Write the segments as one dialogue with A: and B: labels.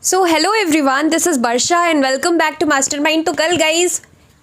A: So hello everyone, this is Varsha and welcome back to Mastermind. तो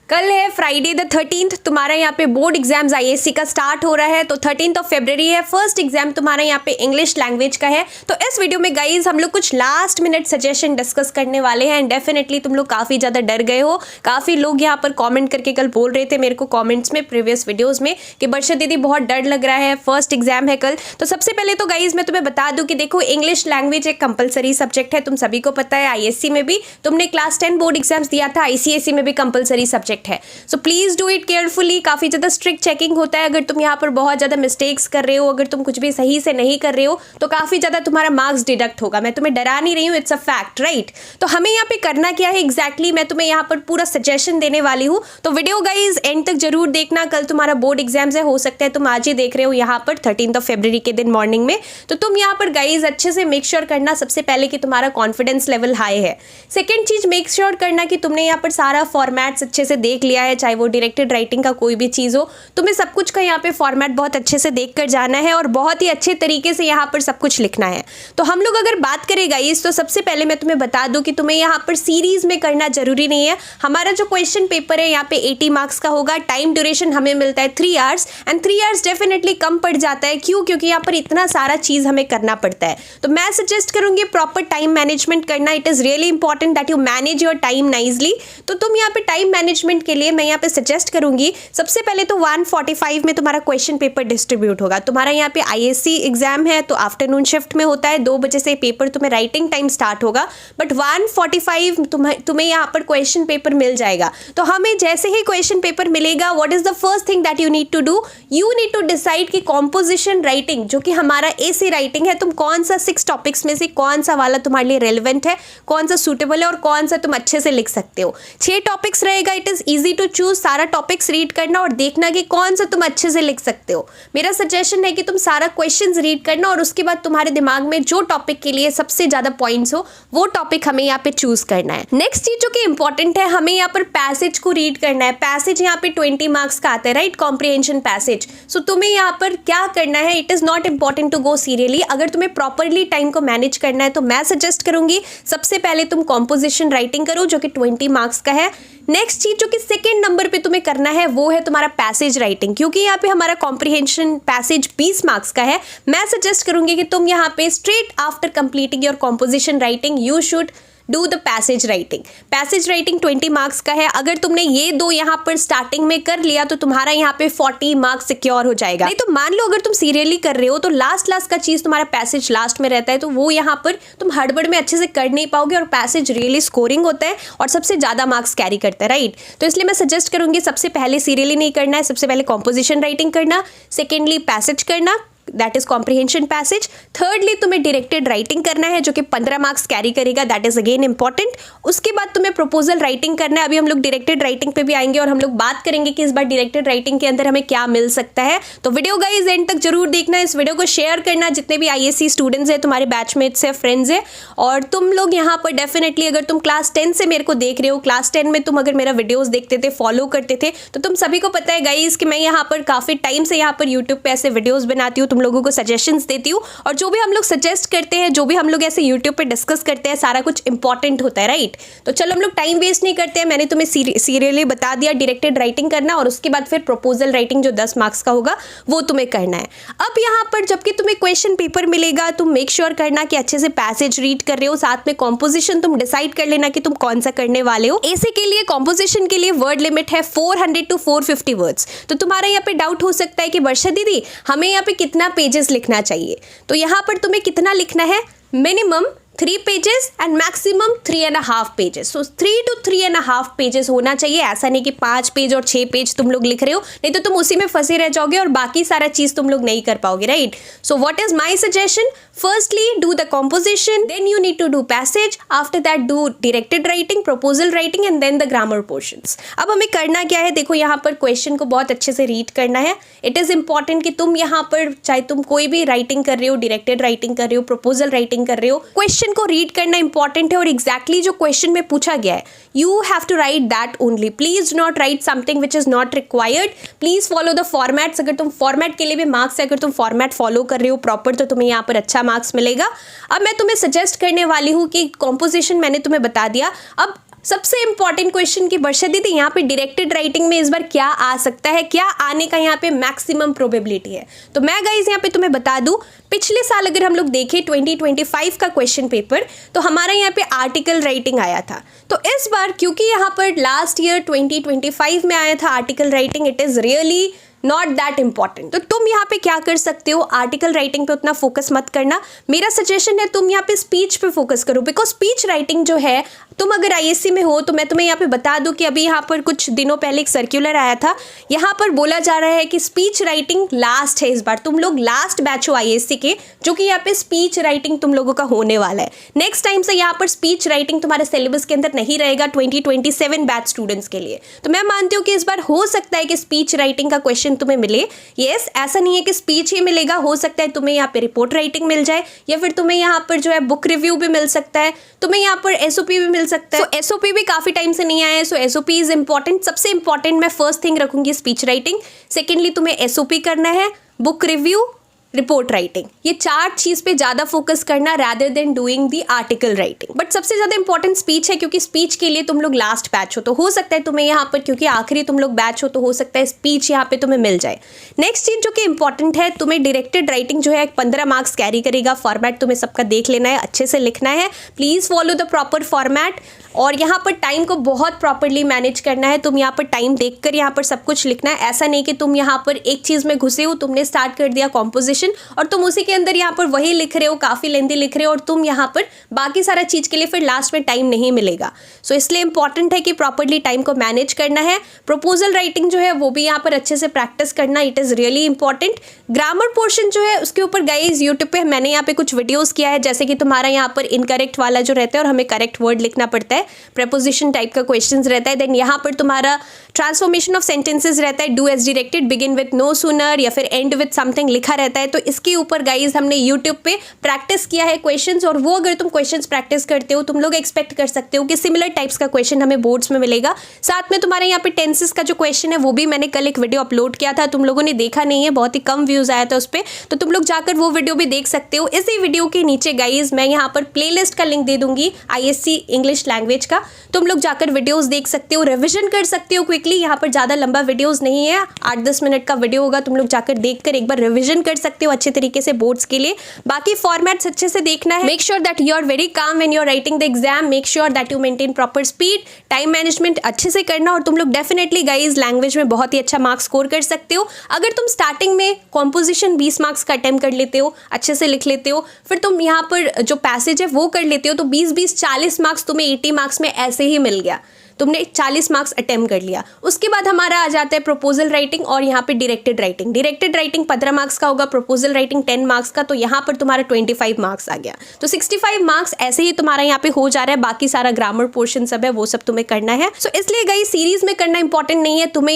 A: कल है Friday the 13th, तुम्हारा यहाँ पे बोर्ड एग्जाम्स आईएससी का स्टार्ट हो रहा है। तो 13th ऑफ फरवरी है, फर्स्ट एग्जाम तुम्हारा यहाँ पे इंग्लिश लैंग्वेज का है। तो इस वीडियो में गाइज हम लोग कुछ लास्ट मिनट सजेशन डिस्कस करने वाले हैं एंड डेफिनेटली तुम लोग काफ़ी ज़्यादा डर गए हो। काफ़ी लोग यहाँ पर कॉमेंट करके कल बोल रहे थे मेरे को कॉमेंट्स में, प्रीवियस वीडियोज़ में, कि वर्षा दीदी बहुत डर लग रहा है, फर्स्ट एग्जाम है कल। तो सबसे पहले तो गाइज मैं तुम्हें बता दूँ कि देखो, इंग्लिश लैंग्वेज एक कंपलसरी सब्जेक्ट है, तुम सभी को पता है। आईएससी में भी तुमने क्लास 10 बोर्ड एग्जाम्स दिया था, आईसीएसई में भी कंपलसरी सब्जेक्ट है। So please do it carefully. काफी ज्यादा स्ट्रिक्ट चेकिंग होता है। अगर तुम यहाँ पर बहुत ज्यादा मिस्टेक्स कर रहे हो, अगर तुम कुछ भी सही से नहीं कर रहे हो, तो काफी ज्यादा तुम्हारा मार्क्स डिडक्ट होगा। मैं तुम्हें डरा नहीं रही हूँ, इट्स अ फैक्ट, राइट। तो हमें यहाँ पे करना क्या है एग्जैक्टली, मैं तुम्हें यहाँ पर पूरा सजेशन देने वाली हूँ। तो वीडियो गाइज एंड तक जरूर देखना। कल तुम्हारा बोर्ड एग्जाम्स है, हो सकता है तुम आज ही देख रहे हो यहाँ पर 13th ऑफ फरवरी के दिन मॉर्निंग में। तो तुम यहाँ पर गाइज अच्छे से मेक श्योर करना, सबसे पहले कि तुम्हारा कॉन्फिडेंस लेवल हाई है। सेकेंड चीज, मेक श्योर करना कि तुमने यहाँ पर सारा फॉर्मेट्स अच्छे से देख लिया है, चाहे वो डायरेक्टेड राइटिंग का कोई भी चीज़ हो। तुम्हें सब कुछ का यहाँ पे फॉर्मेट बहुत अच्छे से देख कर जाना है और बहुत ही अच्छे तरीके से यहाँ पर सब कुछ लिखना है। तो हम लोग अगर बात करें गाइस, तो सबसे पहले मैं तुम्हें बता दूं कि तुम्हें यहाँ पर सीरीज में करना जरूरी नहीं है। हमारा जो क्वेश्चन पेपर है यहाँ पे 80 मार्क्स का होगा। टाइम ड्यूरेशन हमें मिलता है 3 hours and 3 hours definitely come पड़ जाता है। क्यों? क्योंकि यहाँ पर इतना सारा चीज़ हमें करना पड़ता है। तो मैं सजेस्ट करूंगी प्रॉपर टाइम मैनेजमेंट करना। It is really important that you manage your time nicely. तो तुम यहाँ पे टाइम मैनेजमेंट के लिए मैं यहाँ पे सजेस्ट करूंगी, सबसे पहले तो 1:45 में तुम्हारा क्वेश्चन पेपर डिस्ट्रीब्यूट होगा। तुम्हारा यहाँ पे आईएससी एग्जाम है तो आफ्टरनून शिफ्ट में होता है, 2 बजे से पेपर तुम्हें राइटिंग टाइम स्टार्ट होगा, बट 1:45 तुम्हें यहाँ पर क्वेश्चन पेपर मिल जाएगा। तो हमें जैसे ही क्वेश्चन पेपर मिलेगा, what is the first thing that you need to do, you need to decide कि कॉम्पोजिशन राइटिंग जो कि हमारा एसे राइटिंग है, तुम कौन सा 6 टॉपिक्स में से कौन सा वाला तुम्हारे लिए रेलिवेंट है, कौन सा सूटेबल है और कौन सा तुम अच्छे से लिख सकते हो। 6 टॉपिक्स रहेगा, it is easy to choose. सारा टॉपिक्स रीड करना और देखना कि कौन सा तुम अच्छे से लिख सकते हो। मेरा सजेशन है कि तुम सारा क्वेश्चंस रीड करना और उसके बाद तुम्हारे दिमाग में जो टॉपिक के लिए सबसे ज्यादा पॉइंट्स हो वो टॉपिक हमें यहाँ पे चूज करना है। नेक्स्ट चीज जो कि इंपॉर्टेंट है, हमें यहाँ पर पैसेज को रीड करना है। पैसेज यहाँ पे 20 मार्क्स का आता है, राइट, कॉम्प्रिहेंशन पैसेज। सो तुम्हें यहाँ पर क्या करना है, it is not important to go serially. अगर तुम्हें प्रॉपरली टाइम को मैनेज करना है तो मैं सजेस्ट करूंगी सबसे पहले तुम कॉम्पोजिशन राइटिंग करो जो कि 20 मार्क्स का है। नेक्स्ट चीज जो कि सेकेंड नंबर पे तुम्हें करना है वो है तुम्हारा पैसेज राइटिंग, क्योंकि यहाँ पे हमारा कॉम्प्रिहेंशन पैसेज 20 मार्क्स का है। मैं सजेस्ट करूंगी कि तुम यहाँ पे straight after completing your composition writing you should do the passage writing. Passage writing 20 marks का है। अगर तुमने ये 2 यहाँ पर स्टार्टिंग में कर लिया तो तुम्हारा यहाँ पे 40 मार्क्स सिक्योर हो जाएगा। नहीं तो मान लो अगर तुम सीरियली कर रहे हो तो लास्ट का चीज तुम्हारा पैसेज लास्ट में रहता है, तो वो यहाँ पर तुम हड़बड़ में अच्छे से कर नहीं पाओगे और पैसेज रियली स्कोरिंग होता है और सबसे ज्यादा मार्क्स कैरी करता है, राइट। तो इसलिए मैं सजेस्ट करूंगी सबसे पहले सीरियली नहीं करना है, सबसे पहले कॉम्पोजिशन राइटिंग करना, सेकेंडली पैसेज करना, that is comprehension passage. Thirdly तुम्हें डायरेक्टेड राइटिंग करना है जो कि 15 मार्क्स कैरी करेगा, दैट इज अगेन इंपॉर्टेंट। उसके बाद तुम्हें प्रपोजल राइटिंग करना है। अभी हम लोग डायरेक्टेड राइटिंग पे भी आएंगे और हम लोग बात करेंगे कि इस बार डायरेक्टेड राइटिंग के अंदर हमें क्या मिल सकता है। तो वीडियो गाइज एंड तक जरूर देखना, इस वीडियो को शेयर करना जितने भी आईएससी स्टूडेंट्स है, तुम्हारे बैचमेट्स है, फ्रेंड्स है। और तुम लोग यहाँ पर डेफिनेटली अगर तुम क्लास 10 से मेरे को देख रहे हो, क्लास 10 में तुम अगर मेरा वीडियोज देखते थे, फॉलो करते थे, तो तुम सभी को पता है गाइज कि मैं यहाँ पर काफी टाइम से यहाँ पर यूट्यूब पे ऐसे वीडियोज बनाती हूँ, तुम लोगों को सजेशन देती हूँ और जो भी हम लोग सजेस्ट करते हैं, जो भी हम लोग ऐसे YouTube पे डिस्कस करते हैं, सारा कुछ इंपॉर्टेंट होता है, राइट। तो चलो हम लोग टाइम वेस्ट नहीं करते हैं। मैंने तुम्हें सीरियली बता दिया डायरेक्टेड राइटिंग करना और उसके बाद फिर प्रपोजल राइटिंग जो 10 मार्क्स का होगा वो तुम्हें करना है। अब यहाँ पर जबकि तुम्हें क्वेश्चन पेपर मिलेगा, तुम मेक श्योर करना कि अच्छे से पैसेज रीड कर रहे हो, साथ में कॉम्पोजिशन तुम डिसाइड कर लेना कि तुम कौन सा करने वाले हो। ऐसे के लिए कॉम्पोजिशन के लिए वर्ड लिमिट है 400 to 450 वर्ड्स। तो तुम्हारा यहाँ पे डाउट हो सकता है कि वर्षा दीदी हमें यहाँ पे कितना पेजेस लिखना चाहिए। तो यहाँ पर तुम्हें कितना लिखना है, minimum 3 pages and maximum 3.5 pages. So 3 to 3.5 pages होना चाहिए। ऐसा नहीं कि 5 पेज और 6 पेज तुम लोग लिख रहे हो, नहीं तो तुम उसी में फंसे रह जाओगे और बाकी सारा चीज तुम लोग नहीं कर पाओगे, right. So what is my suggestion, firstly do the composition, then you need to do passage, after that do directed writing, proposal writing and then the grammar portions. अब हमें करना क्या है, देखो यहाँ पर क्वेश्चन को बहुत अच्छे से रीड करना है। इट इज इंपॉर्टेंट कि तुम यहाँ पर चाहे तुम कोई भी राइटिंग कर रहे हो, डायरेक्टेड राइटिंग कर रहे हो, प्रपोजल राइटिंग कर रहे हो, क्वेश्चन क्वेश्चन को रीड करना इंपॉर्टेंट है और एग्जैक्टली जो क्वेश्चन में पूछा गया है you have to write that only. Please do not write something which is not required. Please follow the formats. अगर तुम फॉर्मेट के लिए भी मार्क्स है, अगर तुम फॉर्मेट फॉलो कर रहे हो प्रॉपर तो तुम्हें यहाँ पर अच्छा मार्क्स मिलेगा. अब मैं तुम्हें सजेस्ट करने वाली हूँ कि कॉम्पोजिशन मैंने तुम्हें बता दिया. अब सबसे इंपॉर्टेंट क्वेश्चन की वर्षा दीदी यहाँ पे डायरेक्टेड राइटिंग में इस बार क्या आ सकता है, क्या आने का यहाँ पे मैक्सिमम प्रोबेबिलिटी है. तो मैं गाइस यहाँ पे तुम्हें बता दूं, पिछले साल अगर हम लोग देखें 2025 का क्वेश्चन पेपर तो हमारा यहाँ पे आर्टिकल राइटिंग आया था. तो इस बार क्योंकि यहाँ पर लास्ट ईयर 2025 में आया था article writing, it is really not that important. तो तुम यहाँ पे क्या कर सकते हो, आर्टिकल राइटिंग पे उतना फोकस मत करना. मेरा सजेशन है तुम यहाँ पे स्पीच पे फोकस करो, बिकॉज स्पीच राइटिंग जो है, तुम अगर आईएससी में हो तो मैं तुम्हें यहाँ पे बता दूं कि अभी यहाँ पर कुछ दिनों पहले एक सर्कुलर आया था. यहाँ पर बोला जा रहा है कि स्पीच राइटिंग लास्ट है इस बार. तुम लोग लास्ट बैच हो आईएससी के जो कि यहाँ पे स्पीच राइटिंग तुम लोगों का होने वाला है. नेक्स्ट टाइम से यहाँ पर स्पीच राइटिंग तुम्हारे सिलेबस के अंदर नहीं रहेगा 2027 बैच स्टूडेंट्स के लिए. तो मैं मानती हूँ कि इस बार हो सकता है कि स्पीच राइटिंग का क्वेश्चन तुम्हें मिले. यस, ऐसा नहीं है कि स्पीच ही मिलेगा, हो सकता है तुम्हें यहाँ पे रिपोर्ट राइटिंग मिल जाए या फिर तुम्हें यहाँ पर जो है बुक रिव्यू भी मिल सकता है, तुम्हें यहाँ पर एसओपी भी मिल सकता है. एसओपी भी काफी टाइम से नहीं आया है, सो एसओपी इज इंपॉर्टेंट. सबसे इंपॉर्टेंट मैं फर्स्ट थिंग रखूंगी स्पीच राइटिंग. सेकेंडली तुम्हें एसओपी करना है, बुक रिव्यू, रिपोर्ट राइटिंग. ये 4 चीज पे ज्यादा फोकस करना rather than doing the article writing. But सबसे ज्यादा इंपॉर्टेंट स्पीच है क्योंकि स्पीच के लिए तुम लोग लास्ट बैच हो, तो हो सकता है तुम्हें यहाँ पर, क्योंकि आखिरी तुम लोग बैच हो तो हो सकता है स्पीच यहाँ पे तुम्हें मिल जाए. नेक्स्ट चीज जो कि इंपॉर्टेंट है, तुम्हें डायरेक्टेड राइटिंग जो है 15 मार्क्स कैरी करेगा. फॉर्मेट तुम्हें सबका देख लेना है, अच्छे से लिखना है. Please follow the proper format और यहाँ पर टाइम को बहुत प्रॉपरली मैनेज करना है. तुम यहाँ पर टाइम देखकर यहाँ पर सब कुछ लिखना है. ऐसा नहीं कि तुम यहाँ पर एक चीज में घुसे हो, तुमने स्टार्ट कर दिया कॉम्पोजिशन और तुम उसी के अंदर यहाँ पर वही लिख रहे हो, काफी लेंथी लिख रहे हो और तुम यहाँ पर बाकी सारा चीज के लिए फिर लास्ट में टाइम नहीं मिलेगा. सो इसलिए इंपॉर्टेंट है कि प्रॉपरली टाइम को मैनेज करना है. प्रपोजल राइटिंग जो है वो भी यहाँ पर अच्छे से प्रैक्टिस करना, it is really important. Grammar portion जो है उसके ऊपर गाइज यूट्यूब पे मैंने यहाँ पे कुछ वीडियोस किया है, जैसे कि तुम्हारा यहाँ पर इनकरेक्ट वाला जो रहता है और हमें करेक्ट वर्ड लिखना पड़ता है, प्रपोजिशन टाइप का क्वेश्चंस रहता है. देन यहाँ पर तुम्हारा ट्रांसफॉर्मेशन ऑफ सेंटेंसेस रहता है, do as directed, begin with no sooner या फिर एंड विद समथिंग लिखा रहता है. तो इसके ऊपर गाइज हमने यूट्यूब पे प्रैक्टिस किया है क्वेश्चंस, और वो अगर तुम क्वेश्चंस प्रैक्टिस करते हो तुम लोग एक्सपेक्ट कर सकते हो कि सिमिलर टाइप्स का क्वेश्चन हमें बोर्ड्स में मिलेगा. साथ में तुम्हारे यहाँ पे टेंसेस का जो क्वेश्चन है वो भी मैंने कल एक वीडियो अपलोड किया था, तुम लोगों ने देखा नहीं है, बहुत ही कम व्यूज आया था उस पर, तो तुम लोग जाकर वो वीडियो भी देख सकते हो. इसी वीडियो के नीचे गाइज मैं यहाँ पर प्लेलिस्ट का लिंक दे दूंगी आईएससी इंग्लिश लैंग्वेज का, तुम लोग जाकर वीडियोस देख सकते हो, रिविजन कर सकते हो क्विकली. यहाँ पर ज्यादा लंबा वीडियोस नहीं है, 8-10 मिनट का वीडियो होगा, तुम लोग जाकर देखकर एक बार रिविजन कर सकते हो अच्छे तरीके से बोर्ड्स के लिए. बाकी फॉर्मेट्स अच्छे से देखना है. Make sure that you are very calm when you are writing the exam. Make sure that you maintain proper speed, time management अच्छे से करना और तुम लोग डेफिनेटली गाइज लैंग्वेज में बहुत ही अच्छा मार्क्स स्कोर कर सकते हो. अगर तुम स्टार्टिंग में कॉम्पोजिशन 20 मार्क्स का अटेम्प्ट कर लेते हो, अच्छे से लिख लेते हो, फिर तुम यहाँ पर जो पैसेज है वो कर लेते हो, तो 20-40 मार्क्स तुम्हें 80 मार्क्स में ऐसे ही मिल गया, तुमने 40 मार्क्स अटेम्प्ट कर लिया. उसके बाद हमारा आ जाता है प्रपोजल राइटिंग और यहाँ पे directed writing. Directed writing 15 marks का होगा, प्रपोजल राइटिंग 10 मार्क्स का, तो यहाँ पर तुम्हारा 25 मार्क्स आ गया. तो 65 मार्क्स ऐसे ही तुम्हारा यहाँ पे हो जा रहा है. बाकी सारा ग्रामर पोर्शन सब है वो सब तुम्हें करना है. सो इसलिए गाइस सीरीज में करना इंपॉर्टेंट नहीं है. तुम्हें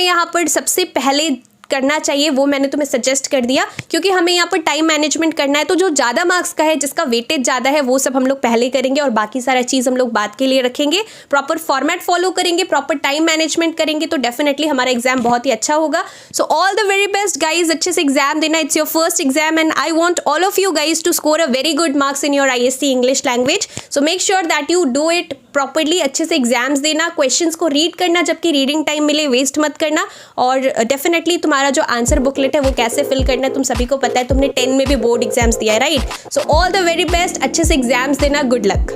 A: यहाँ पर सबसे पहले करना चाहिए वो मैंने तुम्हें सजेस्ट कर दिया, क्योंकि हमें यहाँ पर टाइम मैनेजमेंट करना है. तो जो ज़्यादा मार्क्स का है, जिसका वेटेज ज़्यादा है, वो सब हम लोग पहले करेंगे और बाकी सारा चीज़ हम लोग बाद के लिए रखेंगे. प्रॉपर फॉर्मेट फॉलो करेंगे, प्रॉपर टाइम मैनेजमेंट करेंगे, तो डेफिनेटली हमारा एग्जाम बहुत ही अच्छा होगा. So all the very best guys, अच्छे से एग्जाम देना. It's your first exam and I want all of you guys to score a very good marks in your ISC English language. So make sure that you do it properly. अच्छे से exams देना, questions को read करना, जबकि reading time मिले waste मत करना. और डेफिनेटली तुम्हारा जो आंसर बुकलेट है वो कैसे फिल करना है तुम सभी को पता है, तुमने 10 में भी बोर्ड एग्जाम्स दिया है, right. So all the very best, अच्छे से एग्जाम्स देना. Good luck.